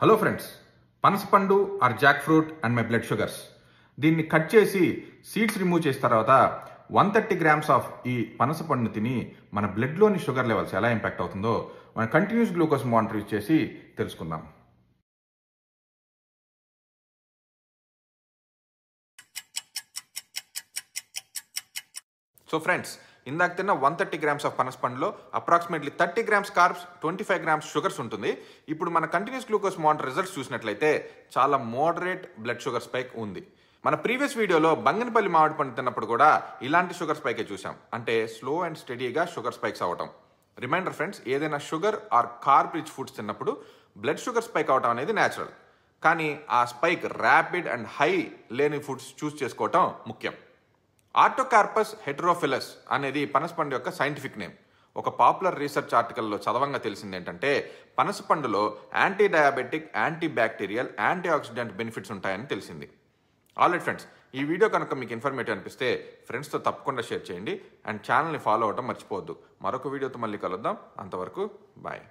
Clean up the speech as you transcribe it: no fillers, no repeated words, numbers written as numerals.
Hello friends, పనసపండు or jackfruit and my blood sugars. దీన్ని cut చేసి seeds remove చేసిన తర్వాత 130 గ్రామ్స్ ఆఫ్ ఈ పనసపండును తిని మన బ్లడ్లోని షుగర్ లెవెల్స్ ఎలా ఇంపాక్ట్ అవుతుందో మనం కంటిన్యూస్ గ్లూకోజ్ మానిటర్ యూజ్ చేసి తెలుసుకుందాం. సో ఫ్రెండ్స్, ఇందాక తిన్న 130 గ్రామ్స్ ఆఫ్ పనసపండులో approximately 30 grams carbs, 25 grams sugars ఉంటుంది. ఇప్పుడు మన కంటిన్యూస్ గ్లూకోజ్ మానిటర్ రిజల్ట్స్ చూసినట్లయితే చాలా మోడరేట్ బ్లడ్ షుగర్ స్పైక్ ఉంది. మన ప్రీవియస్ వీడియోలో బంగనపల్లి మామిడి పండు తిన్నప్పుడు కూడా ఇలాంటి షుగర్ స్పైకే చూసాం, అంటే స్లో అండ్ స్టడీగా షుగర్ స్పైక్స్ అవటం. రిమైండర్ ఫ్రెండ్స్, ఏదైనా sugar or carb rich foods తిన్నప్పుడు బ్లడ్ షుగర్ స్పైక్ అవటం అనేది న్యాచురల్, కానీ ఆ స్పైక్ ర్యాపిడ్ అండ్ హై లేని ఫుడ్స్ చూస్ చేసుకోవటం ముఖ్యం. ఆర్టోకార్పస్ హెటెరోఫిలస్ అనేది పనసపండు యొక్క సైంటిఫిక్ నేమ్. ఒక పాపులర్ రీసెర్చ్ ఆర్టికల్లో చదవంగా తెలిసింది ఏంటంటే పనసపండులో antidiabetic, antibacterial, antioxidant benefits ఉంటాయని తెలిసింది. ఆల్రైట్ ఫ్రెండ్స్, ఈ వీడియో కనుక మీకు ఇన్ఫర్మేటివ్ అనిపిస్తే ఫ్రెండ్స్తో తప్పకుండా షేర్ చేయండి అండ్ ఛానల్ని ఫాలో అవ్వడం మర్చిపోవద్దు. మరొక వీడియోతో మళ్ళీ కలుద్దాం. అంతవరకు బాయ్.